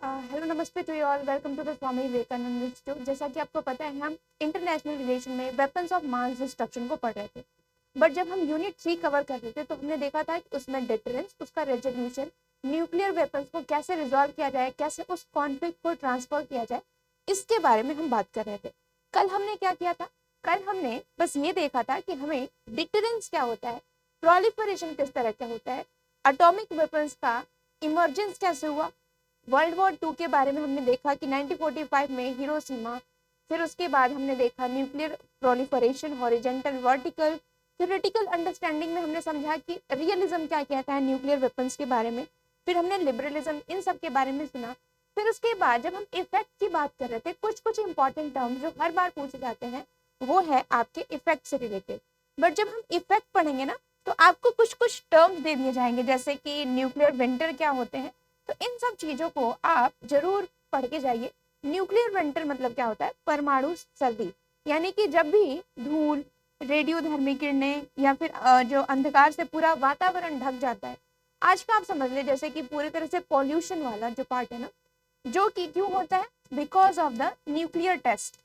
Hello नमस्ते to you all, welcome to the Swami Vivekananda institute. जैसा कि आपको पता है, हम इंटरनेशनल रिलेशन में वेपन्स ऑफ मास डिस्ट्रक्शन को पढ़ रहे थे। बट जब हम यूनिट 3 कवर कर रहे थे तो हमने देखा था कि उसमें डिटरेंस, उसका रेजोल्यूशन, न्यूक्लियर वेपन्स को कैसे रिजॉल्व किया जाए, कैसे उस कॉन्फ्लिक्ट को ट्रांसफर किया जाए, इसके बारे में हम बात कर रहे थे। कल हमने क्या किया था? कल हमने बस ये देखा था कि हमें डिटरेंस क्या होता है, प्रोलिफरेशन किस तरह का होता है, एटॉमिक वेपन्स का इमर्जेंस कैसे हुआ, वर्ल्ड वॉर 2 के बारे में हमने देखा कि 1945 में हिरोशिमा, फिर उसके बाद हमने देखा nuclear proliferation, horizontal, vertical, theoretical understanding में हमने समझा कि रियलिज्म क्या कहता है न्यूक्लियर वेपन्स के बारे में, फिर हमने लिबरलिज्म, इन सब के बारे में सुना। फिर उसके बाद जब हम इफेक्ट की बात कर रहे थे, कुछ कुछ इंपॉर्टेंट टर्म्स जो हर बार पूछे जाते हैं वो है आपके इफेक्ट से रिलेटेड। बट जब हम इफेक्ट पढ़ेंगे ना तो आपको कुछ कुछ टर्म्स दे दिए जाएंगे, जैसे कि न्यूक्लियर विंटर क्या होते हैं। तो इन सब चीजों को आप जरूर पढ़ के जाइए। न्यूक्लियर विंटर मतलब क्या होता है? परमाणु सर्दी। यानी कि जब भी धूल, रेडियोधर्मी किरणें या फिर जो अंधकार से पूरा वातावरण ढक जाता है, आज का आप समझ ले जैसे कि पूरी तरह से पॉल्यूशन वाला जो पार्ट है ना, जो कि क्यों होता है? Because of the nuclear test.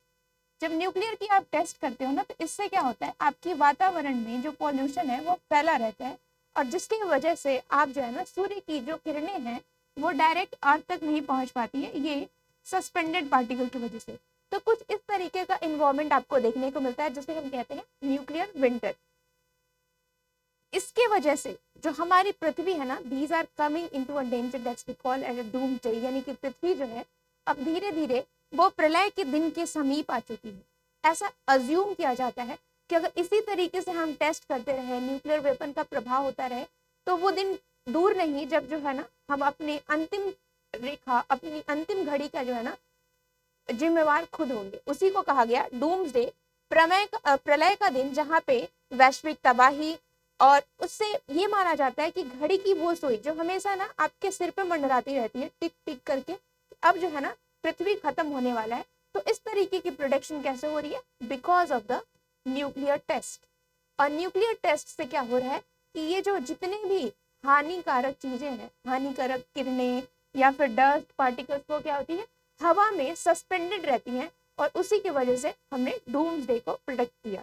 जब न्यूक्लियर की आप टेस्ट करते हो ना, तो इससे क्या होता है, आपकी वातावरण में जो पॉल्यूशन है वो फैला रहता है, और जिसकी वजह से आप जो है ना, सूर्य की जो किरणें हैं वो डायरेक्ट अर्थ तक नहीं पहुंच पाती है, ये सस्पेंडेड पार्टिकल की वजह से। तो कुछ इस तरीके का इन्वायरमेंट आपको देखने को मिलता है, जिसे हम कहते हैं न्यूक्लियर विंटर। इसके वजह से जो हमारी पृथ्वी है ना, these are coming into a danger that's we call as a doomsday. यानी कि पृथ्वी जो है अब धीरे धीरे वो प्रलय के दिन के समीप आ चुकी है। ऐसा अज्यूम किया जाता है कि अगर इसी तरीके से हम टेस्ट करते रहे, न्यूक्लियर वेपन का प्रभाव होता रहे, तो वो दिन दूर नहीं जब जो है ना, हम अपने अंतिम रेखा, अपनी अंतिम घड़ी का जो है ना जिम्मेवार खुद होंगे। उसी को कहा गया डूम्सडे, प्रलय का दिन, जहाँ पे वैश्विक तबाही, और उससे ये माना जाता है कि घड़ी की वो सुई जो हमेशा ना आपके सिर पे मंडराती रहती है टिक टिक करके, अब जो है ना पृथ्वी खत्म होने वाला है। तो इस तरीके की प्रोडक्शन कैसे हो रही है? Because of the nuclear test. और न्यूक्लियर टेस्ट से क्या हो रहा है कि ये जो जितने भी हानिकारक चीजें हैं, हानिकारक किरणें या फिर डस्ट पार्टिकल्स, वो क्या होती है, हवा में सस्पेंडेड रहती हैं, और उसी की वजह से हमने डूम्सडे को प्रेडिक्ट किया।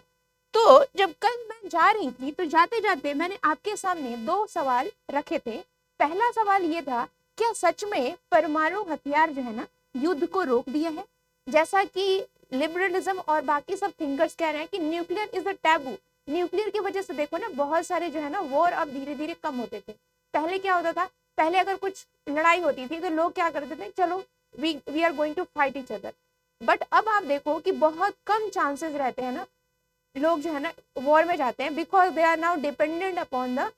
तो जब कल मैं जा रही थी तो जाते जाते मैंने आपके सामने दो सवाल रखे थे। पहला सवाल ये था, क्या सच में परमाणु हथियार जो है ना युद्ध को रोक दिया है? जैसा कि लिबरलिज्म और बाकी सब थिंकर्स कह रहे हैं कि nuclear is a taboo. Nuclear की वजह से देखो ना, बहुत सारे जो है ना वॉर अब धीरे धीरे कम होते थे। पहले क्या होता था? पहले अगर कुछ लड़ाई होती थी तो लोग क्या करते थे, चलो we are going to fight each other. But अब आप देखो कि बहुत कम चांसेस रहते हैं ना, लोग जो है ना वॉर में जाते हैं, because they are now dependent upon the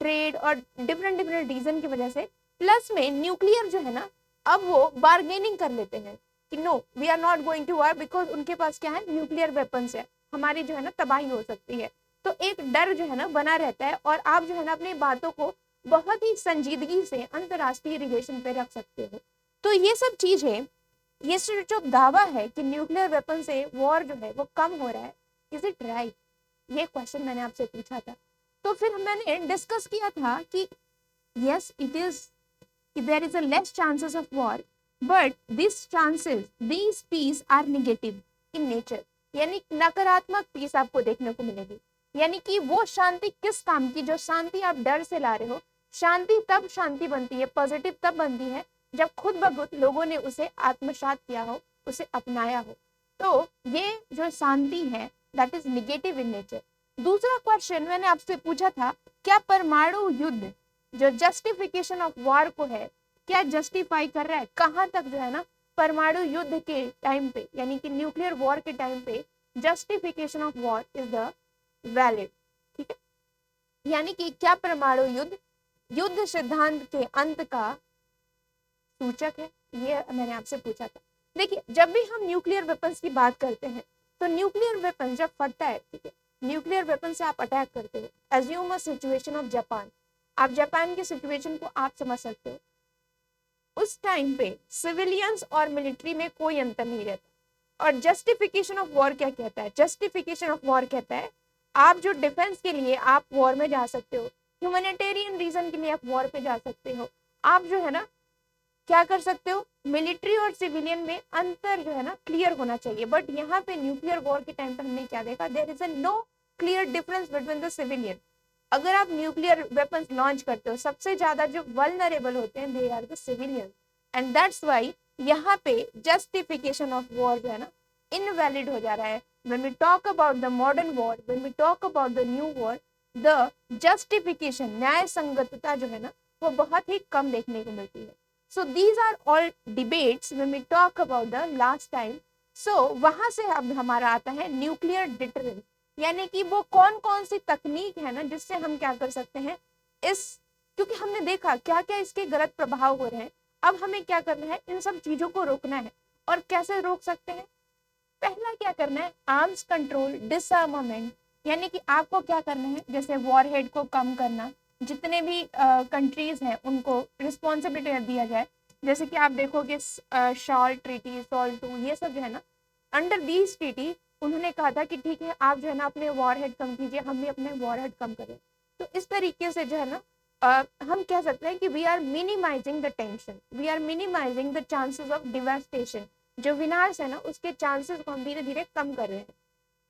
trade और डिफरेंट डिफरेंट रीजन की वजह से। प्लस में न्यूक्लियर जो है ना, अब वो बार्गेनिंग कर लेते हैं कि no we are not going to war, because उनके पास क्या है, न्यूक्लियर वेपन्स है, हमारी जो है ना तबाही हो सकती है। तो एक डर जो है ना बना रहता है, और आप जो है ना अपनी बातों को बहुत ही संजीदगी से अंतरराष्ट्रीय रिलेशन पे रख सकते हो। तो ये सब चीज है, ये जो दावा है कि न्यूक्लियर वेपन से वॉर जो है वो कम हो रहा है, इज इट राइट? ये क्वेश्चन मैंने आपसे पूछा था। तो फिर मैंने डिस्कस किया था कि yes it is, there is a less chances of war, but this chances, these peace are negative in nature. यानी नकारात्मक पीस आपको देखने को मिलेगी। यानी कि वो शांति किस काम की, जो शांति आप डर से ला रहे हो, शांति तब शांति बनती है, पॉजिटिव तब बनती है जब खुद ब खुद लोगों ने उसे आत्मसात किया हो, उसे अपनाया हो। तो ये जो शांति है that is negative in nature. दूसरा क्वेश्चन मैंने आपसे पूछा था, क्या परमाणु युद्ध जो जस्टिफिकेशन ऑफ वॉर को है, क्या जस्टिफाई कर रहा है? कहाँ तक जो है ना परमाणु युद्ध के टाइम पे, यानी कि न्यूक्लियर वॉर के टाइम पे, justification of war is the valid. ठीक है, यानी कि क्या परमाणु युद्ध युद्ध सिद्धांत के अंत का सूचक है? ये मैंने आपसे पूछा था। देखिए, जब भी हम न्यूक्लियर वेपन्स की बात करते हैं, तो न्यूक्लियर वेपन जब फटता है, ठीक है, न्यूक्लियर वेपन से आप अटैक करते हो, assume a situation of Japan, आप जापान की सिचुएशन को आप समझ सकते हो। उस टाइम पे सिविलियंस और मिलिट्री में कोई अंतर नहीं रहता। और जस्टिफिकेशन ऑफ वॉर क्या कहता है? जस्टिफिकेशन ऑफ वॉर कहता है आप जो डिफेंस के लिए आप वॉर में जा सकते हो, ह्यूमैनिटेरियन रीजन के लिए आप वॉर पे जा सकते हो, आप जो है ना क्या कर सकते हो, मिलिट्री और सिविलियन में अंतर जो है ना क्लियर होना चाहिए, बट यहाँ पे न्यूक्लियर वॉर के टाइम पर हमने क्या देखा, there is a no clear difference between the civilian. अगर आप न्यूक्लियर वेपन्स लॉन्च करते हो, सबसे ज्यादा जो वल्नरेबल होते हैं they are the civilian, and that's why यहाँ पे जस्टिफिकेशन ऑफ वॉर जो है ना इनवैलिड हो जा रहा है। when we talk about the modern war, when we talk about the new war, the justification, न्याय संगतता जो है ना वो बहुत ही कम देखने को मिलती है। so these are all debates when we talk about the last time। so वहां से अब हमारा आता है न्यूक्लियर डिटरेंस, यानी कि वो कौन कौन सी तकनीक है ना जिससे हम क्या कर सकते हैं इस, क्योंकि हमने देखा क्या क्या इसके गलत प्रभाव हो रहे हैं, अब हमें क्या करना है, इन सब चीजों को रोकना है। और कैसे रोक सकते हैं, पहला क्या करना है, आर्म्स कंट्रोल डिसआर्मामेंट, यानी कि आपको क्या करना है, जैसे वॉरहेड को कम करना, जितने भी कंट्रीज हैं उनको रिस्पॉन्सिबिलिटी दिया जाए। जैसे कि आप देखोगे शॉल्ट ट्रीटी, सॉल्ट 2, ये सब जो है ना अंडर दीज ट्रीटी उन्होंने कहा था कि ठीक है आप जो है ना अपने वॉरहेड कम कीजिए, हम भी अपने वॉरहेड कम करें। तो इस तरीके से जो है ना हम कह सकते हैं कि we are minimising the tension, we are minimising the chances of devastation, जो विनाश है ना उसके चांसेस को हम धीरे धीरे कम कर रहे हैं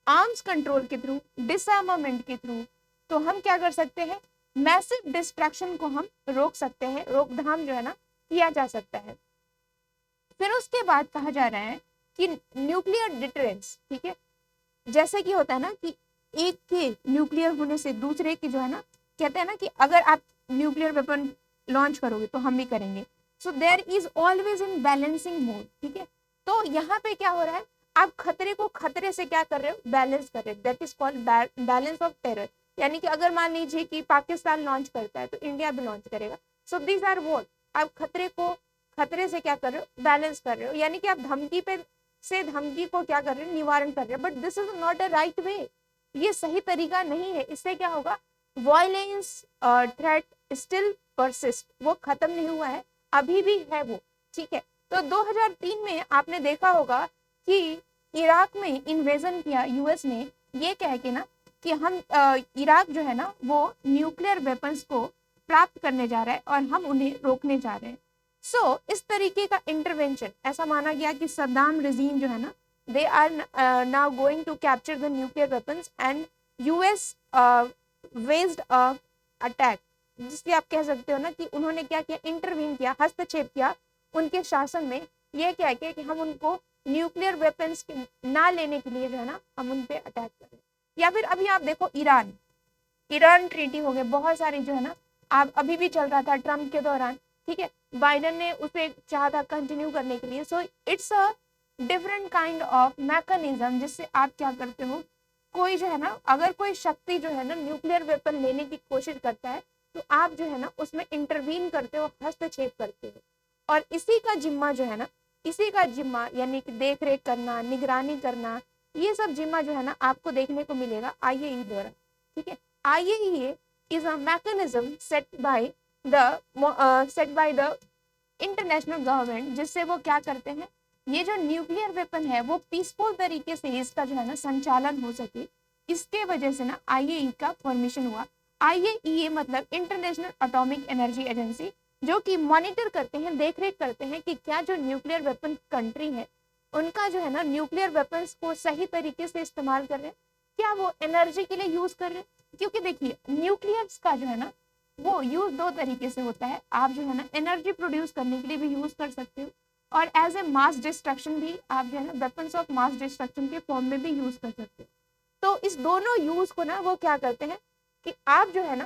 आर्म्स कंट्रोल के थ्रू, डिसआर्मामेंट के थ्रू। तो हम क्या कर सकते हैं, मैसिव डिस्ट्रैक्शन को हम रोक सकते हैं, रोकथाम जो है ना किया जा सकता है। फिर उसके बाद कहा जा रहा है कि न्यूक्लियर डिटरेंस, ठीक है, जैसे कि होता है ना कि एक के न्यूक्लियर होने से दूसरे के जो है ना, कहते हैं ना कि अगर आप न्यूक्लियर वेपन लॉन्च करोगे तो हम भी करेंगे, so there is always in balancing mode, ठीक है। तो यहाँ पे क्या हो रहा है, आप खतरे को खतरे से क्या कर रहे हो, बैलेंस कर रहे हो, that is called balance of terror. यानी कि अगर मान लीजिए कि पाकिस्तान लॉन्च करता है तो इंडिया भी लॉन्च करेगा, सो दिस आर व्हाट, आप खतरे को खतरे से क्या कर रहे हो, बैलेंस कर रहे हो, यानी कि आप धमकी पे से धमकी को क्या कर रहे हो, निवारण कर रहे हो, but this is not a right way, ये सही तरीका नहीं है। इससे क्या होगा, वायलेंस थ्रेट स्टिल परसिस्ट, वो खत्म नहीं हुआ है, अभी भी है वो, ठीक है। तो 2003 में आपने देखा होगा कि इराक में इन्वेजन किया यूएस ने, ये कह के ना कि हम इराक जो है ना वो न्यूक्लियर वेपन्स को प्राप्त करने जा रहा है और हम उन्हें रोकने जा रहे हैं। सो इस तरीके का इंटरवेंशन, ऐसा माना गया कि सद्दाम रिजीम जो है ना, they are now going to capture the nuclear weapons and US waged a attack, जिससे आप कह सकते हो ना कि उन्होंने क्या किया, इंटरवीन किया, हस्तक्षेप किया उनके शासन में, ये कह के कि हम उनको न्यूक्लियर वेपन्स ना लेने के लिए जो है ना हम उन पे अटैक करें। या फिर अभी आप देखो ईरान ट्रीटी हो गए, बहुत सारी जो है ना, आप अभी भी चल रहा था ट्रम्प के दौरान, ठीक है, बाइडन ने उसे चाहा था कंटिन्यू करने के लिए। So it's a different kind of mechanism, जिससे आप क्या करते हो, कोई जो है ना, अगर कोई शक्ति जो है ना न्यूक्लियर वेपन लेने की कोशिश करता है तो आप जो है ना उसमें इंटरवीन करते हो, हस्तक्षेप करते हो, और इसी का जिम्मा जो है ना, इसी का जिम्मा यानी कि देख रेख करना, निगरानी करना, ये सब जिम्मा जो है ना आपको देखने को मिलेगा आईएई द्वारा, ठीक है। IAE is a mechanism set by the international government, जिससे वो क्या करते हैं, ये जो न्यूक्लियर वेपन है वो पीसफुल तरीके से इसका जो है ना संचालन हो सके, इसके वजह से ना आईएई का फॉर्मेशन हुआ। आईएईए मतलब इंटरनेशनल एटॉमिक एनर्जी एजेंसी, जो कि मॉनिटर करते हैं, देखरेख करते हैं कि क्या जो न्यूक्लियर वेपन कंट्री है उनका जो है ना न्यूक्लियर वेपन्स को सही तरीके से इस्तेमाल कर रहे हैं, क्या वो एनर्जी के लिए यूज कर रहे हैं। क्योंकि देखिए न्यूक्लियर्स का जो है ना वो यूज दो तरीके से होता है, आप जो है ना एनर्जी प्रोड्यूस करने के लिए भी यूज कर सकते हो, और एज ए मास डिस्ट्रक्शन भी आप जो है ना वेपन्स ऑफ मास डिस्ट्रक्शन के फॉर्म में भी यूज कर सकते हो। तो इस दोनों यूज को ना वो क्या करते हैं कि आप जो है ना,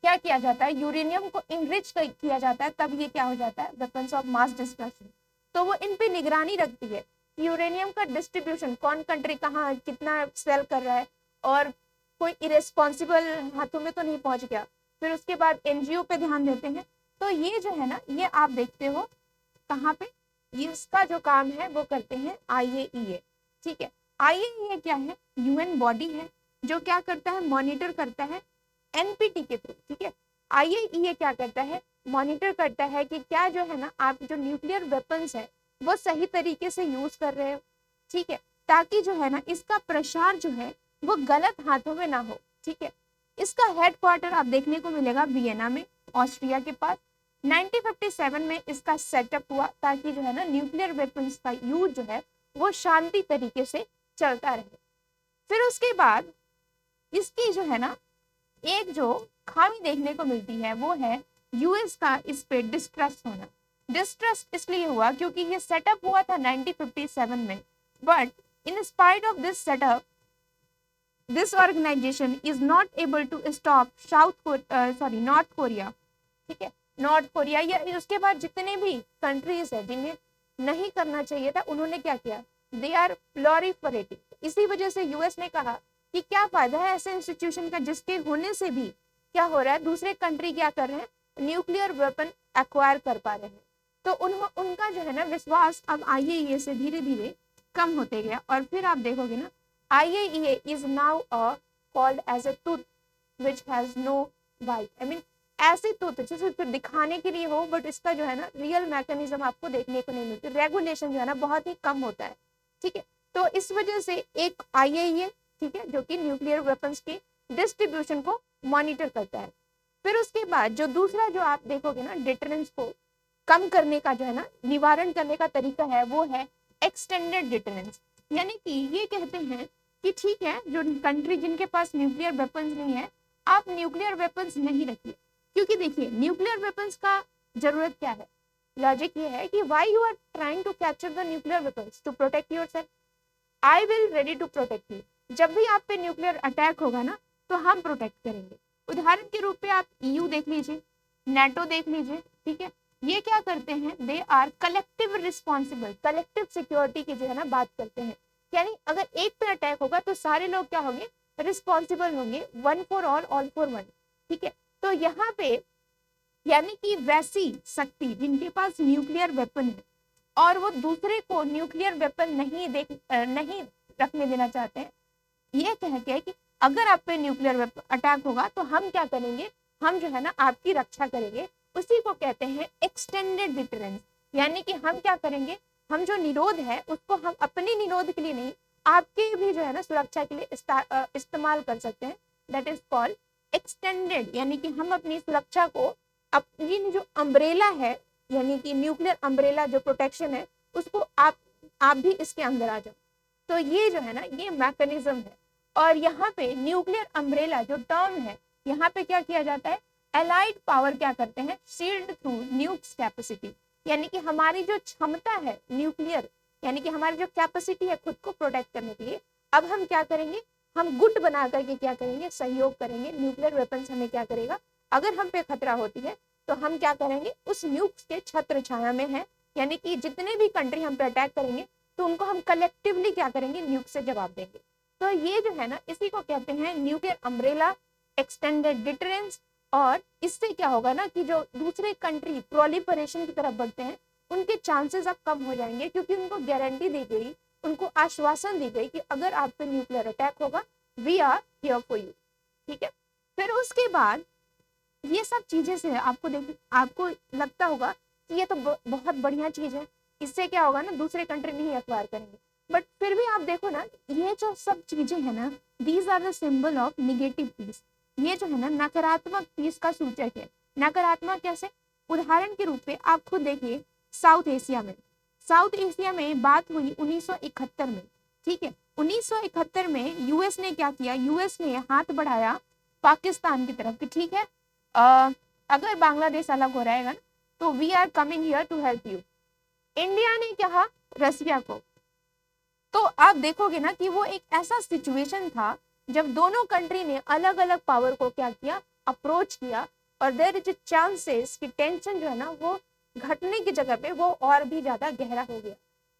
क्या किया जाता है, यूरेनियम को इनरिच किया जाता है, तब ये क्या हो जाता है, वेपन्स ऑफ मास डिस्ट्रक्शन। तो वो इन पे निगरानी रखती है, यूरेनियम का डिस्ट्रीब्यूशन कौन कंट्री कहाँ कितना सेल कर रहा है, और कोई इरेस्पॉन्सिबल हाथों में तो नहीं पहुंच गया। फिर उसके बाद एनजीओ पे ध्यान देते हैं। तो ये जो है ना, ये आप देखते हो कहाँ पे, इसका जो काम है वो करते हैं आईएईए, ठीक है। आईएईए क्या है, यूएन बॉडी है जो क्या करता है, मॉनिटर करता है एनपीटी के थ्रू, ठीक है। आईएईए क्या करता है, मॉनिटर करता है कि क्या जो है ना आप जो न्यूक्लियर वेपन्स है वो सही तरीके से यूज कर रहे हो, ठीक है, ताकि जो है ना इसका प्रसार जो है वो गलत हाथों में ना हो, ठीक है। इसका हेडक्वार्टर आप देखने को मिलेगा वियना में, ऑस्ट्रिया के पास। 1957 में इसका सेटअप हुआ ताकि जो है ना न्यूक्लियर वेपन्स का यूज जो है वो शांति तरीके से चलता रहे। फिर उसके बाद इसकी जो है ना एक जो खामी देखने को मिलती है वो है यूएस का इस पे डिस्ट्रस्ट होना। डिस्ट्रस्ट इसलिए हुआ क्योंकि ये सेटअप हुआ था 1957 में, but in spite of this setup this organisation is not able to stop North Korea. ठीक है, नॉर्थ कोरिया या उसके बाद जितने भी कंट्रीज है जिन्हें नहीं करना चाहिए था उन्होंने क्या किया, दे आर प्लोरिफरेटिंग। इसी वजह से यूएस ने कहा कि क्या फायदा है ऐसे इंस्टीट्यूशन का जिसके होने से भी क्या हो रहा है, दूसरे कंट्री क्या कर रहे हैं, न्यूक्लियर वेपन एक्वायर कर पा रहे हैं। तो उनका जो है ना विश्वास अब आईएईए से धीरे धीरे कम होते गया। और फिर आप देखोगे ना IAEA is now called as a tooth which has no bite. I mean ऐसी टूथ जिसे तो दिखाने के लिए हो बट इसका जो है ना रियल मैकेनिज्म आपको देखने को नहीं मिलती, रेगुलेशन जो है ना बहुत ही कम होता है। ठीक है, तो इस वजह से एक आईएईए, ठीक है, जो कि न्यूक्लियर वेपन्स की डिस्ट्रीब्यूशन को मॉनिटर करता है। फिर उसके बाद जो दूसरा जो आप देखोगे ना डिटरेंस को कम करने का जो है ना निवारण करने का तरीका है वो है एक्सटेंडेड डिटरेंस। यानी कि ये कहते हैं कि ठीक है जो कंट्री जिनके पास न्यूक्लियर वेपन्स नहीं है आप न्यूक्लियर वेपन्स नहीं रखिए, क्योंकि देखिए न्यूक्लियर वेपन्स का जरूरत क्या है, लॉजिक ये है कि why you are trying to capture the nuclear weapons, to protect yourself. I will ready to protect you. जब भी आप पे न्यूक्लियर अटैक होगा ना तो हम प्रोटेक्ट करेंगे। उदाहरण के रूप पे आप ईयू देख लीजिए, नेटो देख लीजिए, ठीक है, ये क्या करते हैं, they are collective responsible, collective security की जो है ना बात करते हैं। यानी अगर एक पे अटैक होगा तो सारे लोग क्या होंगे, रिस्पॉन्सिबल होंगे, one for all for one. ठीक है, तो यहाँ पे यानी कि वैसी शक्ति जिनके पास न्यूक्लियर वेपन है और वो दूसरे को न्यूक्लियर वेपन नहीं रखने देना चाहते हैं, ये कह के कि अगर आप पे न्यूक्लियर अटैक होगा तो हम क्या करेंगे, हम जो है ना आपकी रक्षा करेंगे। उसी को कहते हैं एक्सटेंडेड डिटरेंस। यानी कि हम क्या करेंगे, हम जो निरोध है उसको हम अपने निरोध के लिए नहीं आपके भी जो है ना सुरक्षा के लिए इस्तेमाल कर सकते हैं। That is called extended. यानी कि हम अपनी सुरक्षा को अपनी जो अम्ब्रेला है, यानी कि न्यूक्लियर अम्ब्रेला जो प्रोटेक्शन है उसको आप भी इसके अंदर आ जाओ। तो ये जो है ना ये मैकेनिज्म है। और यहाँ पे न्यूक्लियर अम्ब्रेला जो टर्म है, यहाँ पे क्या किया जाता है, एलाइड पावर क्या करते हैं, शील्ड थ्रू न्यूक्स कैपेसिटी। यानी कि हमारी जो क्षमता है न्यूक्लियर, यानी कि हमारी जो कैपेसिटी है खुद को प्रोटेक्ट करने के लिए, अब हम क्या करेंगे, हम गुट बना करके क्या करेंगे, सहयोग करेंगे। न्यूक्लियर वेपन्स हमें क्या करेगा, अगर हम पे खतरा होती है तो हम क्या करेंगे, उस न्यूक्स के छत्र छाया में है, यानी कि जितने भी कंट्री हम पे अटैक करेंगे तो उनको हम कलेक्टिवली क्या करेंगे, न्यूक से जवाब देंगे। तो ये जो है ना इसी को कहते हैं न्यूक्लियर अम्ब्रेला, एक्सटेंडेड डिटरेंस। और इससे क्या होगा ना कि जो दूसरे कंट्री प्रोलिफरेशन की तरफ बढ़ते हैं उनके चांसेस अब कम हो जाएंगे, क्योंकि उनको गारंटी दी गई, उनको आश्वासन दी गई कि अगर आप पे न्यूक्लियर अटैक होगा we are here for you. ठीक है, फिर उसके बाद ये सब चीजें से आपको लगता होगा कि ये तो बहुत बढ़िया चीज है, इससे क्या होगा ना दूसरे कंट्री नहीं एक्वायर करेंगे। बट फिर भी आप देखो ना ये जो सब चीजें है ना, these are the symbol of negative peace. ये जो है ना नकारात्मक पीस का सूचक है। नकारात्मक कैसे, उदाहरण के रूप में आप खुद देखिए, साउथ एशिया में बात हुई 1971 में। ठीक है, 1971 में यूएस ने क्या किया, यूएस ने हाथ बढ़ाया पाकिस्तान की तरफ कि ठीक है अगर बांग्लादेश अलग हो रहेगा ना तो we are coming here to help you. India ने कहा रसिया को। तो आप देखोगे ना कि वो एक ऐसा सिचुएशन था जब दोनों कंट्री ने अलग अलग पावर को क्या किया, अप्रोच किया, और देयर इज चांसेस कि टेंशन जो है ना वो घटने की जगह पे वो और भी ज्यादा गहरा हो गया।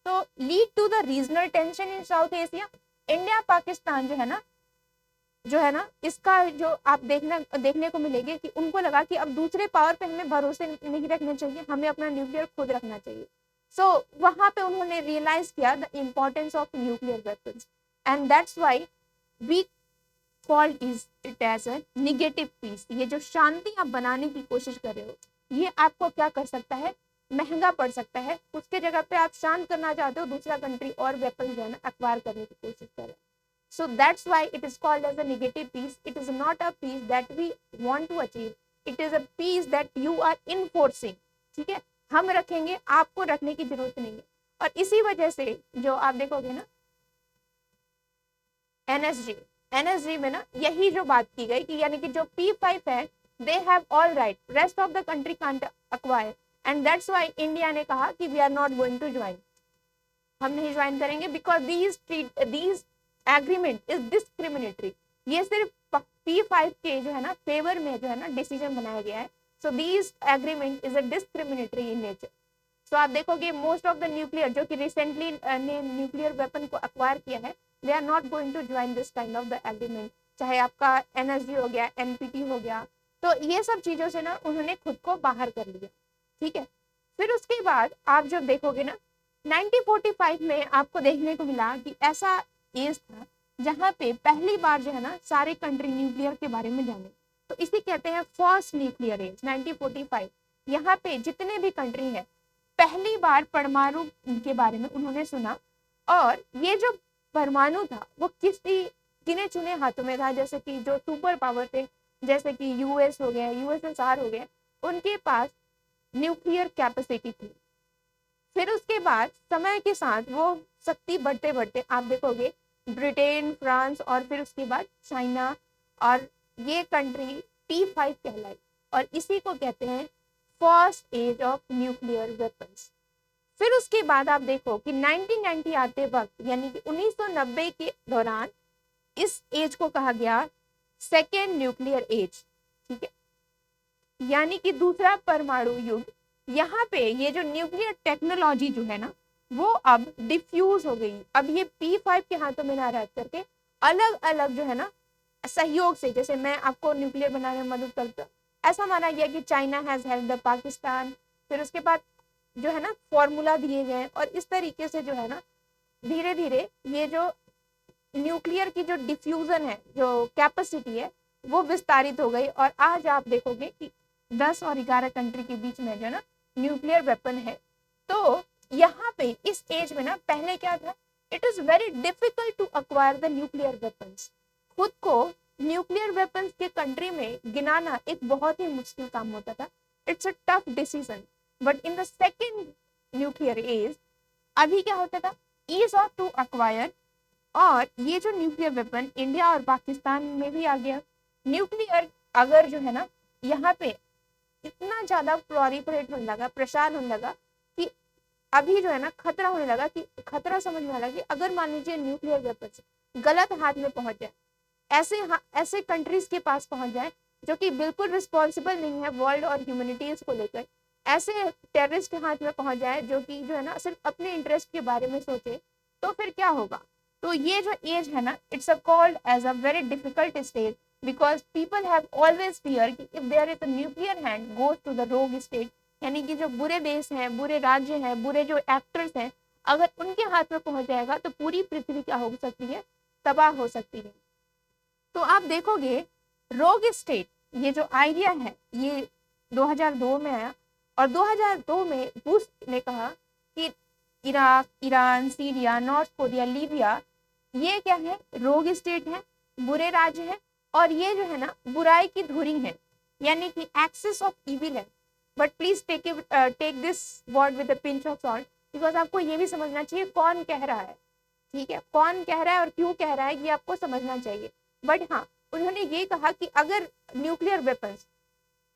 तो lead to the regional tension in South Asia. India Pakistan जो है ना इसका जो आप देखने को मिलेगी कि उनको लगा कि अब दूसरे पावर पे हमें भरोसे नहीं रखना चाहिए, हमें अपना न्यूक्लियर खुद रखना चाहिए। सो वहां पे उन्होंने रियलाइज किया the importance of nuclear weapons, and that's why we called it as a negative peace. ये जो शांति आप बनाने की कोशिश कर रहे हो ये आपको क्या कर सकता है, महंगा पड़ सकता है। उसके जगह पे आप शांत करना चाहते हो, दूसरा कंट्री और वेपन जो है ना एक्वायर करने की कोशिश कर रहे हो। So that's why it is called as a negative peace. It is not a peace that we want to achieve. It is a peace that you are enforcing, ठीक है, हम रखेंगे, आपको रखने की जरूरत नहीं है। और इसी वजह से जो आप देखोगे ना एनएसजी में ना यही जो बात की गई कि यानी कि जो P5 है they have all right, rest of the country can't acquire, and that's why India ने कहा कि we are not going to join, हम नहीं ज्वाइन करेंगे, because these agreement is discriminatory, ये सिर्फ P5 के जो है ना फेवर में जो है ना डिसीजन बनाया गया है। So these agreement is a discriminatory in nature. So आप देखोगे मोस्ट ऑफ द न्यूक्लियर जो कि रिसेंटली ने न्यूक्लियर वेपन को अक्वायर किया है, they are not going to join this kind of the agreement, चाहे आपका एनएसजी हो गया, एनपीटी हो गया, तो ये सब चीजों से ना उन्होंने खुद को बाहर कर लिया, ठीक है। फिर उसके बाद आप जब देखोगे ना 1945 में आपको देखने को मिला कि ऐसा एज था जहां पे पहली बार जो है ना सारे कंट्री न्यूक्लियर के बारे में जाने, तो इसे कहते हैं फर्स्ट न्यूक्लियर एज 1945। यहाँ पे जितने भी कंट्री है पहली बार परमाणु के बारे में उन्होंने सुना, और ये जो परमाणु था वो किसी गिने चुने हाथों में था, जैसे कि जो सुपर पावर थे जैसे कि यूएस हो गया, यूएसएसआर हो गया, उनके पास न्यूक्लियर कैपेसिटी थी। फिर उसके बाद समय के साथ वो शक्ति बढ़ते बढ़ते आप देखोगे ब्रिटेन, फ्रांस और फिर उसके बाद चाइना, और ये कंट्री P5 कहलाई, और इसी को कहते हैं first age of nuclear weapons. फिर उसके बाद आप देखो कि 1990 आते वक्त यानी कि 1990 के दौरान इस एज को कहा गया सेकेंड न्यूक्लियर एज, ठीक है, यानी कि दूसरा परमाणु युग। यहाँ पे ये जो न्यूक्लियर टेक्नोलॉजी जो है ना वो अब डिफ्यूज हो गई, अब ये P5 के हाथों में ना रह करके अलग अलग जो है ना सहयोग से, जैसे मैं आपको न्यूक्लियर बनाने में मदद करता, ऐसा माना गया कि China has help the Pakistan, फिर उसके बाद जो है ना फॉर्मूला दिए गए, और इस तरीके से जो है ना धीरे धीरे ये जो न्यूक्लियर की जो डिफ्यूजन है, जो कैपेसिटी है, वो विस्तारित हो गई, और आज आप देखोगे कि 10 और 11 कंट्री के बीच में जो है ना न्यूक्लियर वेपन है। तो यहाँ पे इस एज में ना पहले क्या था, it is very difficult to acquire the nuclear weapons, खुद को न्यूक्लियर वेपन्स के कंट्री में गिनाना एक बहुत ही मुश्किल काम होता था, it's a tough decision. But in the second nuclear age अभी क्या होता था, ईज ऑफ टू अक्वायर, और ये जो न्यूक्लियर वेपन इंडिया और पाकिस्तान में भी आ गया। न्यूक्लियर अगर जो है ना यहाँ पे इतना ज्यादा प्रोलिफरेट होने लगा, प्रसार होने लगा कि अभी जो है ना खतरा होने लगा, कि खतरा समझ में आ रहा कि अगर मान लीजिए न्यूक्लियर वेपन गलत हाथ में पहुंच जाए, ऐसे कंट्रीज के पास पहुंच जाए जो कि बिल्कुल रिस्पॉन्सिबल नहीं है वर्ल्ड और ह्यूमैनिटीज को लेकर, ऐसे टेररिस्ट के हाथ में पहुंच जाए जो कि जो है ना सिर्फ अपने इंटरेस्ट के बारे में सोचे, तो फिर क्या होगा। तो ये जो एज है ना it's a called as a very difficult stage, because people have always fear कि if there is a nuclear hand goes to the rogue state, यानी कि जो बुरे देश हैं, बुरे राज्य हैं, बुरे जो एक्टर्स हैं, अगर उनके हाथ में पहुंच जाएगा तो पूरी पृथ्वी क्या हो सकती है, तबाह हो सकती है। तो आप देखोगे रोग स्टेट ये जो आइडिया है ये 2002 में आया, और 2002 में बुश ने कहा कि Iraq, Iran, Syria, north Korea, Libya ये क्या है, रोग स्टेट है, बुरे राज्य है, और ये जो है ना बुराई की धुरी है, यानी कि एक्सेस ऑफ इविल है। But please take this word with a pinch of salt, because आपको ये भी समझना चाहिए कौन कह रहा है, ठीक है, कौन कह रहा है और क्यों कह रहा है ये आपको समझना चाहिए। बट हाँ उन्होंने ये कहा कि अगर न्यूक्लियर वेपन्स,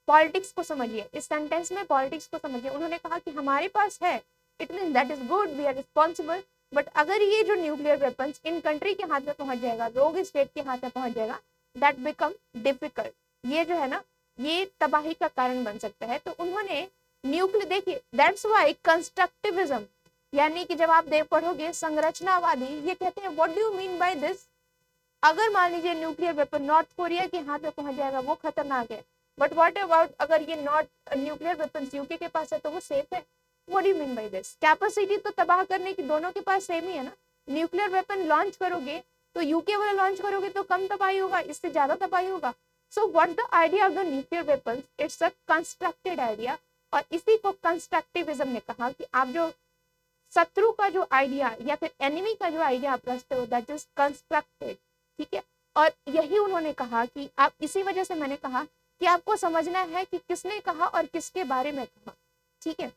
पॉलिटिक्स को समझिए, इस सेंटेंस में पॉलिटिक्स को समझिए, उन्होंने कहा कि हमारे पास है, it mean that is good, we are responsible, but अगर ये जो न्यूक्लियर वेपन्स इन कंट्री के हाथ में पहुंच जाएगा, रोग स्टेट के हाथ में पहुंच जाएगा, दैट बिकम डिफिकल्ट, ये जो है ना ये तबाही का कारण बन सकता है। तो उन्होंने न्यूक्लियर, देखिए दैट्स व्हाई कंस्ट्रक्टिविज्म, यानी कि जब आप पढ़ोगे संरचनावादी, ये कहते हैं what do you mean by this, अगर मान लीजिए न्यूक्लियर वेपन नॉर्थ कोरिया के हाथ में पहुंच जाएगा वो खतरनाक है, बट व्हाट अबाउट अगर ये नॉर्थ न्यूक्लियर वेपन यूके के पास है तो वो सेफ है, what do you mean by this, capacity तो तबाह करने की दोनों के पास सेम ही है ना, न्यूक्लियर वेपन लॉन्च करोगे तो यूके वाला लॉन्च करोगे तो कम तबाही होगा, इससे ज्यादा तबाही होगा। So what the idea of the nuclear weapon, it's a constructed idea, और इसी को कंस्ट्रक्टिविज्म ने कहा कि आप जो शत्रु का जो आइडिया या फिर एनिमी का जो आइडिया आप रखते हो दैट इज कंस्ट्रक्टेड, ठीक है। और यही उन्होंने कहा कि आप, इसी वजह से मैंने कहा कि आपको समझना है कि किसने कहा और किसके बारे में कहा, ठीक है।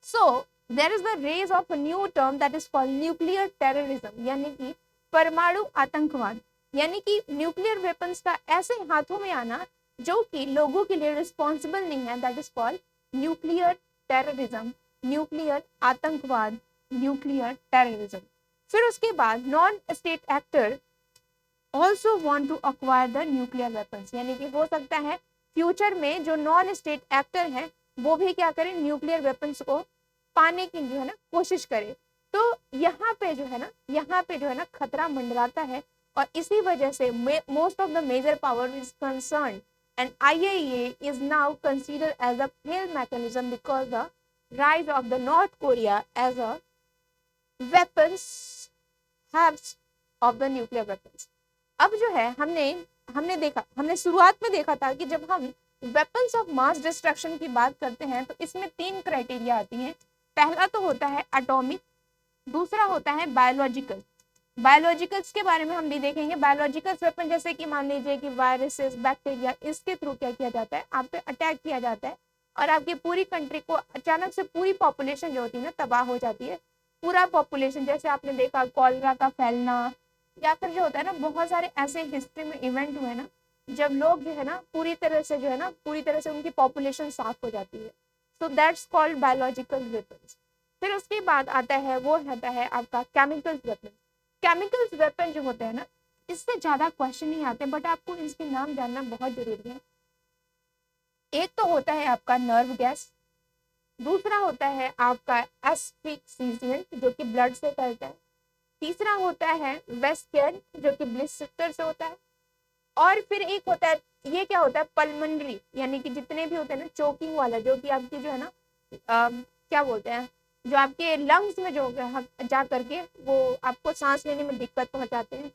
So there is the raise of a new term that is called nuclear terrorism, यानी कि परमाणु आतंकवाद, यानी कि न्यूक्लियर वेपन्स का ऐसे हाथों में आना जो कि लोगों के लिए रिस्पॉन्सिबल नहीं है, that is called nuclear terrorism, nuclear आतंकवाद, न्यूक्लियर टेररिज्म। फिर उसके बाद non state actor also want to acquire the nuclear weapons, यानी कि हो सकता है फ्यूचर में जो नॉन स्टेट एक्टर है वो भी क्या करें, न्यूक्लियर वेपन्स को पाने की जो है ना कोशिश करे। तो यहाँ पे जो है ना, यहाँ पे जो है ना खतरा मंडराता है, और इसी वजह से most of the major power is concern and IAEA is now consider as a fail mechanism because the rise of the North Korea as a weapons hubs of the nuclear weapons। अब जो है हमने शुरुआत में देखा था कि जब हम वेपन्स ऑफ मास डिस्ट्रक्शन की बात करते हैं तो इसमें 3 क्राइटेरिया आती हैं। पहला तो होता है एटॉमिक, दूसरा होता है बायोलॉजिकल। बायोलॉजिकल्स के बारे में हम भी देखेंगे। बायोलॉजिकल्स वेपन जैसे कि मान लीजिए कि वायरसेस, बैक्टीरिया, इसके थ्रू क्या किया जाता है, आप पे अटैक किया जाता है और आपकी पूरी कंट्री को अचानक से पूरी पॉपुलेशन जो होती है ना तबाह हो जाती है। पूरा पॉपुलेशन, जैसे आपने देखा कॉलरा का फैलना, या फिर जो होता है ना बहुत सारे ऐसे हिस्ट्री में इवेंट हुए ना जब लोग जो है ना पूरी तरह से उनकी पॉपुलेशन साफ हो जाती है। So that's called biological weapons. फिर उसके बाद आता है आपका केमिकल्स वेपन। केमिकल्स वेपन जो होते हैं ना इससे ज्यादा क्वेश्चन नहीं आते, बट आपको इसके नाम जानना बहुत जरूरी है। एक तो होता है आपका नर्व गैस, दूसरा होता है आपका एस्फिक्सिएंट जो कि ब्लड से फैलता है, तीसरा होता है वेस्केंट जो कि ब्लिस्टर से होता है, और फिर एक होता है, ये क्या होता है, पल्मनरी, यानी कि जितने भी होते हैं ना चोकिंग वाला, जो कि आपकी जो है ना क्या बोलते हैं, जो आपके लंग्स में जो जा करके वो आपको सांस लेने में दिक्कत पहुंचाते हैं।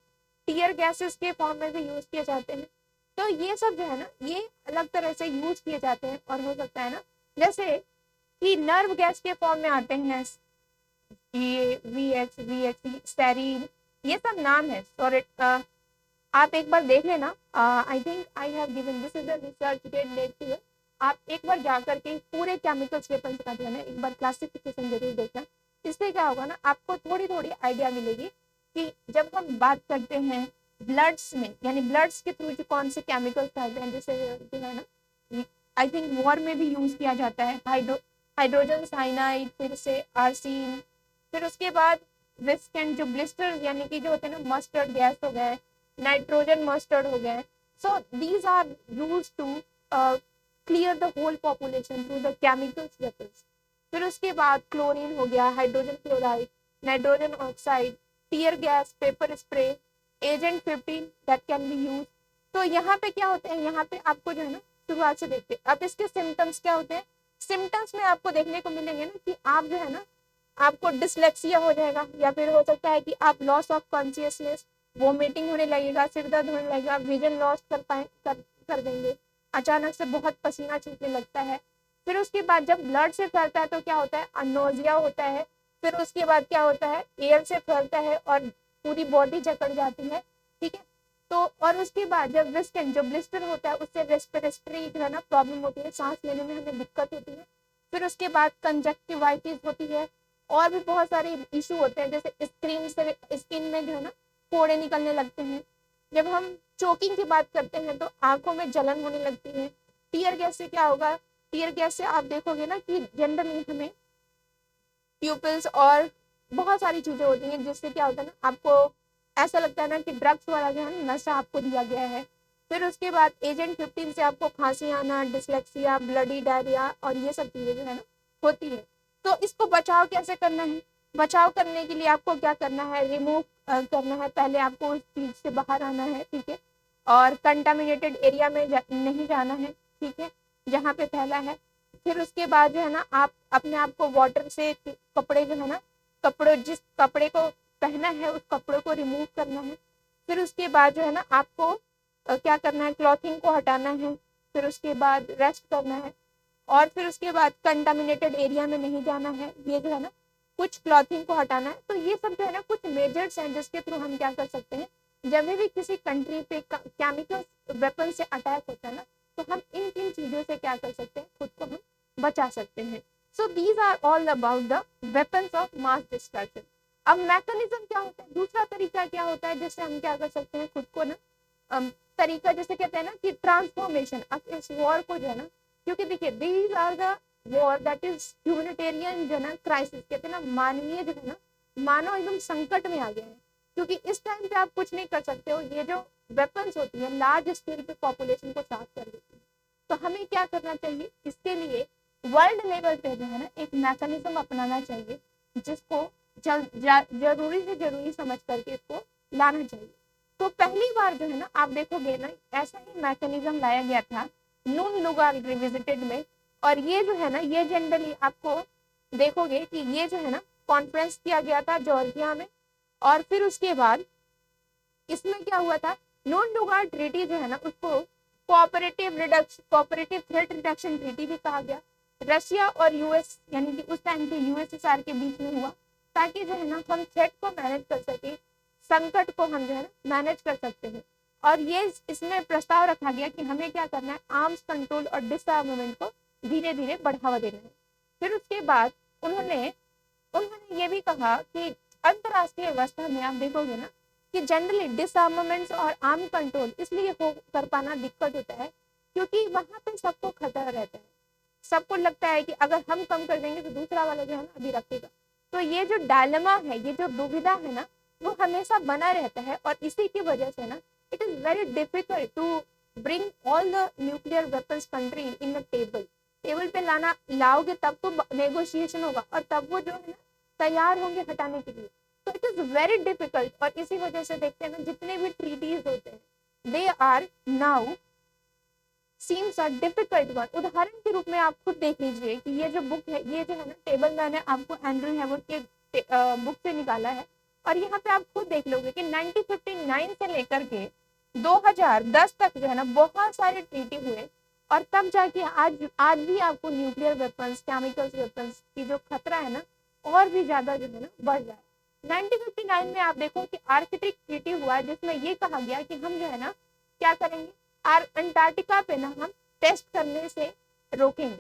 टीयर गैसेस के फॉर्म में भी यूज किए जाते हैं। तो ये सब जो है ना ये अलग तरह से यूज किए जाते हैं, और हो सकता है ना जैसे कि नर्व गैस के फॉर्म में आते हैं ये VX, VXC, स्टेरीन, ये सब नाम है। सॉरी, आप एक बार देख लेना, I think I have given this is the research date. आप एक बार जा करके पूरे केमिकल्स वेपन्स का जो है ना एक बार क्लासिफिकेशन जरूर देखना। इससे क्या होगा ना आपको थोड़ी थोड़ी आइडिया मिलेगी कि जब हम बात करते हैं ब्लड्स में, यानी ब्लड्स के थ्रू जो कौन से केमिकल्स आते हैं, जैसे जो है ना आई थिंक वॉर में भी यूज किया जाता है हाइड्रोजन साइनाइड, फिर से आर्सिन, फिर उसके बाद विस्केंट जो ब्लिस्टर्स यानी कि जो होते हैं ना मस्टर्ड गैस हो गए, नाइट्रोजन मस्टर्ड हो गए। So these are used to clear the whole population through the chemicals weapons. फिर उसके बाद क्लोरीन हो गया, hydrogen chloride, nitrogen oxide, tear gas, pepper spray, agent 15 that can be use. तो यहाँ पे क्या होते हैं, यहाँ पे आपको जो है ना शुरुआत से देखते हैं। अब इसके सिम्टम्स क्या होते हैं, सिम्टम्स में आपको देखने को मिलेंगे ना कि आप जो है ना आपको डिसलेक्सिया हो जाएगा, या फिर हो सकता है कि आप लॉस ऑफ कॉन्शियसनेस, वोमिटिंग होने लगेगा, सिर दर्द होने लगेगा, विजन लॉस कर देंगे, अचानक से बहुत पसीना छूटने लगता है। फिर उसके बाद जब ब्लड से फैलता है तो क्या होता है, अनोजिया होता है। फिर उसके बाद क्या होता है, एयर से फैलता है और पूरी बॉडी जकड़ जाती है, ठीक है। तो और उसके बाद जब विस्केंट जो ब्लिस्टर होता है उससे रेस्पिरेटरी जो है ना प्रॉब्लम होती है, सांस लेने में हमें दिक्कत होती है। फिर उसके बाद कंजक्टिवाइटिस होती है, और भी बहुत सारे इशू होते हैं, जैसे स्किन में जो है ना फोड़े निकलने लगते हैं। जब हम चोकिंग की बात करते हैं तो आंखों में जलन होने लगती है। टीयर गैस से क्या होगा, टीयर गैस से आप देखोगे ना कि जनरली हमें प्यूपल्स और बहुत सारी चीजें होती हैं जिससे क्या होता है ना आपको ऐसा लगता है ना कि ड्रग्स वाला जो है ना नशा आपको दिया गया है। फिर उसके बाद एजेंट 15 से आपको खांसी आना, डिसलेक्सिया, ब्लडी डायरिया, और ये सब चीजें जो है ना होती है। तो इसको बचाव कैसे करना है, बचाव करने के लिए आपको क्या करना है, रिमूव करना है, पहले आपको उस चीज से बाहर आना है, ठीक है, और कंटामिनेटेड एरिया में नहीं जाना है, ठीक है, जहाँ पे फैला है। फिर उसके बाद जो है ना आप अपने आप को वाटर से कपड़े जो है ना जिस कपड़े को पहना है उस कपड़े को रिमूव करना है। फिर उसके बाद जो है ना आपको क्या करना है, क्लॉथिंग को हटाना है। फिर उसके बाद रेस्ट करना है, और फिर उसके बाद कंटामिनेटेड एरिया में नहीं जाना है, ये जो है ना कुछ क्लॉथिंग को हटाना है। तो ये सब जो है ना कुछ मेजर्स हैं जिसके थ्रू हम क्या कर सकते हैं, जब भी किसी कंट्री पे केमिकल वेपन से अटैक होता है ना तो हम इन किन चीजों से क्या कर सकते हैं, खुद को हम बचा सकते हैं। So these are all about the weapons of mass destruction. अब मैकेनिज्म क्या होता है, दूसरा तरीका क्या होता है जिससे हम क्या कर सकते हैं खुद को ना, तरीका जैसे कहते हैं ना कि ट्रांसफॉर्मेशन। अब इस वॉर को जो है ना, क्योंकि देखिए these are the war that is humanitarian जो है ना क्राइसिस, कहते हैं ना मानवीय जो है ना, मानव एकदम संकट में आ गया है, क्योंकि इस टाइम पे आप कुछ नहीं कर सकते हो। ये जो वेपन्स होती है लार्ज स्केल पे पॉपुलेशन को साफ कर देती है। तो हमें क्या करना चाहिए, इसके लिए वर्ल्ड लेवल पे जो है ना एक मैकेनिज्म अपनाना चाहिए, जिसको जरूरी से जरूरी समझ करके इसको लाना चाहिए। तो पहली बार जो है ना आप देखोगे ना ऐसा ही मैकेनिज्म लाया गया था नून लुगार रिविजिटेड में। और ये जो है ना ये जनरली आपको देखोगे कि ये जो है ना कॉन्फ्रेंस किया गया था जॉर्जिया में। और फिर उसके बाद इसमें क्या हुआ था, नून लुगार ट्रीटी जो है ना उसको कोऑपरेटिव थ्रेट रिडक्शन ट्रीटी भी कहा गया। रशिया और यूएस यानी कि उस टाइम के यूएसएसआर के बीच में हुआ, ताकि जो है ना हम थ्रेट को मैनेज कर सके, संकट को हम जो है ना मैनेज कर सकते हैं। और ये इसमें प्रस्ताव रखा गया कि हमें क्या करना है, आर्म्स कंट्रोल और डिसआर्मामेंट को धीरे धीरे बढ़ावा देना है। फिर उसके बाद उन्होंने ये भी कहा कि अंतरराष्ट्रीय व्यवस्था में आप देखोगे ना कि जनरली डिसआर्मामेंट्स और आर्म कंट्रोल इसलिए हो कर पाना दिक्कत होता है क्योंकि वहां पे सबको खतरा रहता है। सबको लगता है कि अगर हम कम कर देंगे तो दूसरा वाला जो है ना अभी रखेगा। तो ये जो डायलेमा है, ये जो दुविधा है ना, वो हमेशा बना रहता है। और इसी की वजह से ना it is very difficult to bring all the nuclear weapons country in a table पे लाओगे तब तो नेगोशिएशन होगा और तब वो जो है ना तैयार होंगे हटाने के लिए। तो इट इज वेरी डिफिकल्ट। और इसी वजह से देखते हैं ना जितने भी ट्रीटीज होते हैं they are now seems a difficult one. उदाहरण के रूप में आप खुद देख लीजिए कि ये जो बुक है, ये जो है ना टेबल मैंने आपको एंड्रू हैवर्ड के बुक से निकाला है। और यहाँ पे आप खुद देख लोगे कि 1959 से लेकर के 2010 तक जो है ना बहुत सारे ट्रीटी हुए। और तब जाके आज भी आपको न्यूक्लियर वेपन्स, केमिकल्स वेपन्स की जो खतरा है ना और भी ज्यादा जो है ना बढ़ रहा है। 1959 में आप देखो कि आर्कटिक ट्रीटी हुआ, जिसमें ये कहा गया कि हम जो है ना क्या करेंगे, अंटार्कटिका पे ना हम टेस्ट करने से रोकेंगे।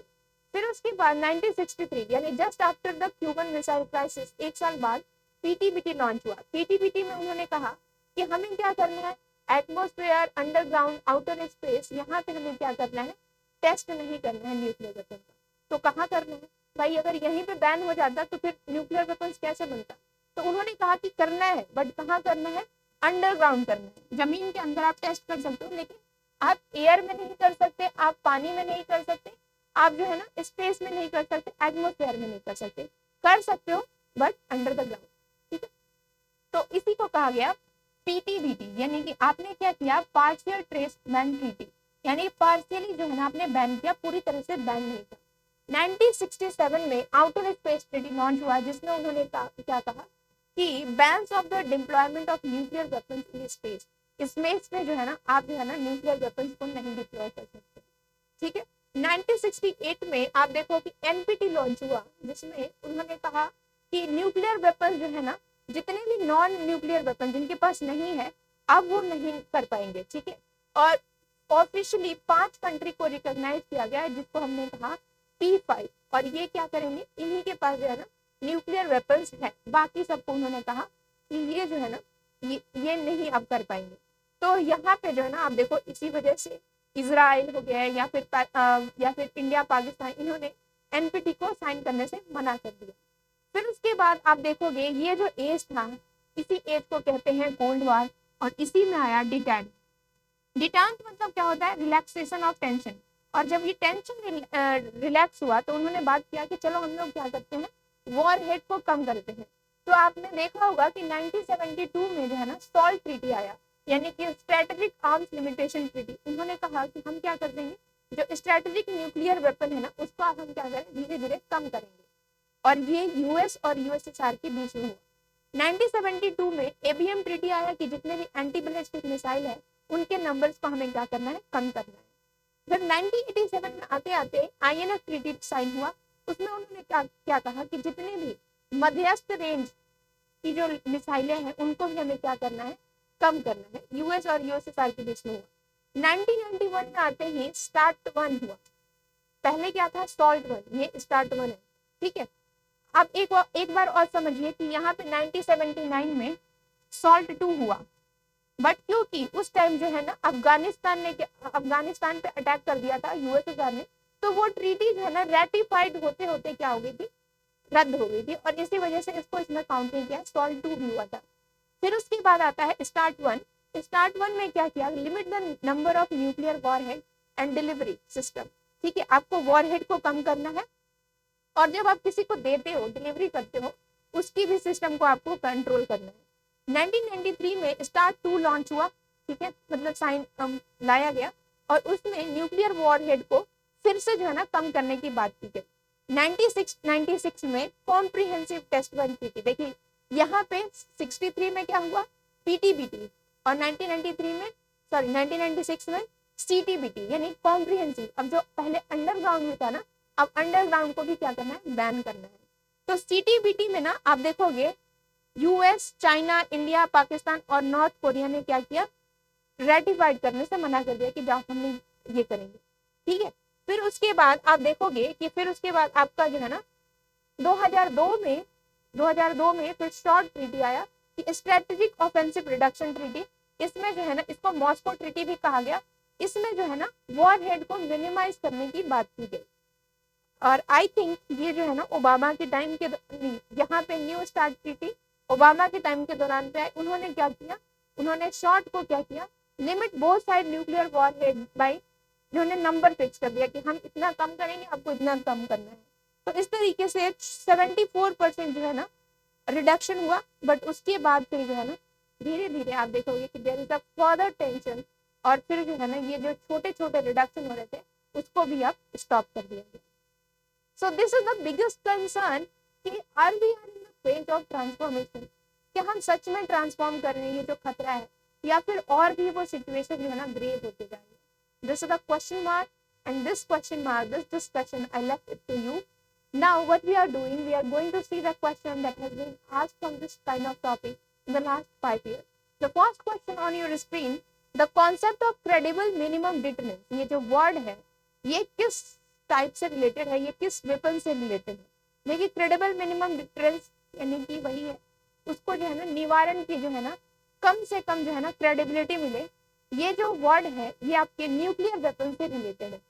फिर उसके बाद 1963 यानी just after the Cuban missile crisis, एक साल बाद पीटीबीटी लॉन्च हुआ। पीटीबीटी में उन्होंने कहा कि हमें क्या करना है, एटमॉस्फेयर, अंडरग्राउंड, आउटर स्पेस, यहाँ पे हमें क्या करना है, टेस्ट नहीं करना है न्यूक्लियर वेपन का। तो कहाँ करना है भाई, अगर यहीं पे बैन हो जाता तो फिर न्यूक्लियर वेपन्स कैसे बनता। तो उन्होंने कहा कि करना है, बट कहाँ करना है, अंडरग्राउंड करना है। जमीन के अंदर आप टेस्ट कर सकते हो, लेकिन आप एयर में नहीं कर सकते, आप पानी में नहीं कर सकते, आप जो है ना स्पेस में नहीं कर सकते, एटमॉस्फेयर में नहीं कर सकते हो बट अंडर द ग्राउंड। ठीक है, तो इसी को कहा गया पीटीबीटी, यानी कि आपने क्या किया, पार्शियल ट्रेस बैन ट्रीटी, यानी पार्शियली जो है ना आपने बैन किया, पूरी तरह से बैन नहीं किया। 1967 में आउटर स्पेस ट्रीटी लॉन्च हुआ, जिसमें उन्होंने क्या कहा कि bans of the deployment of nuclear weapons in space, space में जो है ना आप जो है ना न्यूक्लियर वेपन्स को नहीं डिप्लॉय कर सकते। ठीक है, 1968 में आप देखो कि एनपीटी लॉन्च हुआ, जिसमें उन्होंने कहा कि न्यूक्लियर वेपन्स जो है ना, जितने भी नॉन न्यूक्लियर वेपन जिनके पास नहीं है अब वो नहीं कर पाएंगे। ठीक है, और ऑफिशियली 5 कंट्री को रिकॉग्नाइज किया गया है, जिसको हमने कहा P5। और ये क्या करेंगे, इन्हीं के पास जो है ना न्यूक्लियर वेपन्स है, बाकी सबको उन्होंने कहा कि ये जो है ना ये नहीं अब कर पाएंगे। तो यहाँ पे जो है ना आप देखो, इसी वजह से इजराइल हो गया या फिर इंडिया, पाकिस्तान, इन्होंने एनपीटी को साइन करने से मना कर दिया। फिर उसके बाद आप देखोगे ये जो एज था, इसी एज को कहते हैं कोल्ड वार। और इसी में आया डिटेंट। डिटेंट मतलब क्या होता है, रिलैक्सेशन ऑफ टेंशन। और जब ये टेंशन रिलैक्स हुआ तो उन्होंने बात किया कि चलो हम लोग क्या करते हैं, वॉर हेड को कम करते हैं। तो आपने देखा होगा कि 1972 में जो है ना सॉल्ट ट्रीटी आया, यानी कि स्ट्रेटेजिक आर्म्स लिमिटेशन ट्रीटी। उन्होंने कहा कि हम क्या कर देंगे, जो स्ट्रेटेजिक न्यूक्लियर वेपन है ना उसको हम क्या करें, धीरे धीरे कम करेंगे। और ये यूएस और यूएसएसआर के बीच में हुआ। 1972 में एबीएम ट्रीटी आया कि जितने भी एंटी बैलिस्टिक मिसाइल है उनके नंबर्स को हमें क्या करना है, कम करना है। फिर 1987 में आते आते आईएनएफ ट्रीटी साइन हुआ। उसमें उन्होंने क्या कहा कि जितने भी मध्यस्थ रेंज की जो मिसाइलें हैं उनको भी हमें क्या करना है, कम करना है। यूएस और यूएसएसआर के बीच में हुआ। 1991 में आते ही स्टार्ट वन हुआ, पहले क्या था सॉल्ट वन, ये स्टार्ट वन है, ठीक है। अब एक बार और समझिए कि यहाँ पे 1979 में सॉल्ट टू हुआ, बट क्योंकि उस टाइम जो है ना अफगानिस्तान पे अटैक कर दिया था यूएसएसआर ने, तो वो ट्रीटी जो है ना रेटिफाइड होते होते क्या हो गई थी, रद्द हो गई थी, और इसी वजह से इसको इसमें काउंट नहीं किया, सॉल्ट टू भी हुआ था। फिर उसके बाद आता है स्टार्ट वन। स्टार्ट वन में क्या किया, limit the number of nuclear warhead and delivery system, ठीक है, आपको वॉरहेड को कम करना है, और जब आप किसी को देते हो, डिलीवरी करते हो, उसकी भी सिस्टम को आपको कंट्रोल करना है। 1993 में स्टार्ट टू लॉन्च हुआ, ठीक है, मतलब साइन लाया गया, और उसमें न्यूक्लियर वॉरहेड को फिर से जो है ना कम करने की बात की गई। 96 में कॉम्प्रिहेंसिव टेस्ट वन ट्रीटी, देखिए यहाँ पे 63 में क्या हुआ, पीटीबीटी, और 1996 में सीटीबीटी, यानी कॉम्प्रिहेंसिव। अब जो पहले अंडरग्राउंड में था ना, अब अंडरग्राउंड को भी क्या करना है, बैन करना है। तो सीटीबीटी में ना आप देखोगे यूएस, चाइना, इंडिया, पाकिस्तान और नॉर्थ कोरिया ने क्या किया, रेटिफाइड करने से मना कर दिया कि जाओ हम ये करेंगे, ठीक है। फिर उसके बाद आप देखोगे कि फिर उसके बाद आपका जो है ना 2002 में फिर शॉर्ट ट्रीटी आया कि स्ट्रेटेजिक ऑफेंसिव रिडक्शन ट्रीटी। इसमें जो है ना, इसको मॉस्को ट्रीटी भी कहा गया, इसमें जो है ना वॉरहेड को मिनिमाइज करने की बात की गई। और आई थिंक ये जो है ना ओबामा के टाइम के, यहाँ पे न्यू स्टार्ट ट्रीटी ओबामा के टाइम के दौरान पे आए। उन्होंने क्या किया, उन्होंने शॉर्ट को क्या किया, limit both side nuclear warhead by, उन्होंने नंबर फिक्स कर दिया कि हम इतना कम करेंगे, आपको इतना कम करना है। तो इस तरीके से 74% जो है ना रिडक्शन हुआ, बट उसके बाद फिर जो है ना धीरे धीरे आप देखोगे कि there is a further tension, और फिर जो है ना ये जो छोटे छोटे रिडक्शन हो रहे थे उसको भी आप स्टॉप कर दिया गया। So this is the biggest concern कि are we are in the phase of transformation, क्या हम सच में ट्रांसफॉर्म कर रहे हैं, ये जो खतरा है, या फिर और भी वो सिचुएशन जो है ना ग्रेव होते जाएंगे। This is the question mark, and this question mark, this discussion I left it to you. Now what we are doing, we are going to see the question that has been asked from this kind of topic in the last 5 years. The first question on your screen, the concept of credible minimum deterrence, ये जो word है ये किस type से related है, ये किस weapon से रिलेटेड है। देखिए क्रेडिबल मिनिमम डिटरेंस यानी कि वही है, उसको जो है ना निवारण की जो है ना कम से कम जो है ना क्रेडिबिलिटी मिले। ये जो वर्ड है ये आपके न्यूक्लियर वेपन से रिलेटेड है,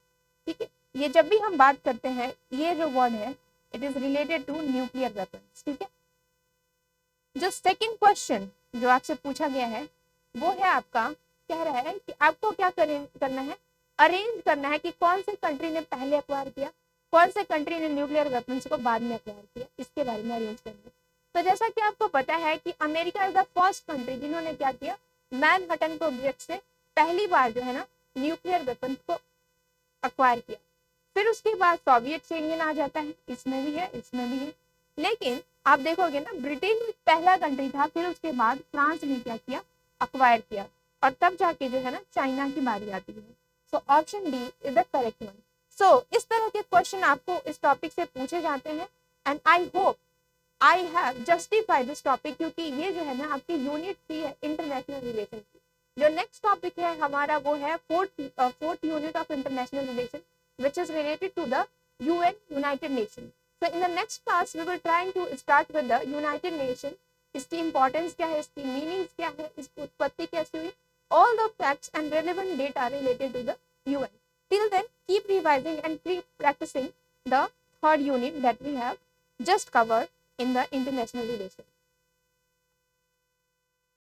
ठीक है। ये जब भी हम बात करते हैं ये जो वर्ड है it is related to nuclear weapons, ठीक है। जो सेकंड क्वेश्चन जो आपसे पूछा गया है वो है आपका, कह रहा है कि आपको क्या करना है, अरेंज करना है कि कौन से कंट्री ने पहले एक्वायर किया, कौन से कंट्री ने न्यूक्लियर वेपन्स को बाद में एक्वायर किया, इसके बारे में अरेंज करना है। तो जैसा कि आपको पता है कि America is the first country जिन्होंने क्या किया, मैनहट्टन प्रोजेक्ट से पहली बार जो है ना न्यूक्लियर वेपन्स को एक्वायर किया। फिर उसके बाद सोवियत यूनियन आ जाता है, इसमें भी है, इसमें भी है। लेकिन आप देखोगे ना ब्रिटेन पहला कंट्री था, फिर उसके बाद फ्रांस ने क्या किया, एक्वायर किया, और तब जाके जो है ना चाइना की बारी आती है। So option D is the correct one. सो इस तरह के क्वेश्चन आपको इस टॉपिक से पूछे जाते हैं, and I hope I have justified this topic, क्योंकि ये जो है ना आपकी यूनिट 3 है इंटरनेशनल रिलेशन की। जो नेक्स्ट टॉपिक है हमारा वो है fourth unit of international relation which is related to the UN, United Nations. So in the next class we will try to start with the United Nations. इसकी importance क्या है, इसकी meanings क्या है, इसकी उत्पत्ति कैसे हुई, all the facts and relevant data related to the UN. Till then keep revising and keep practicing the third unit that we have just covered in the international relations.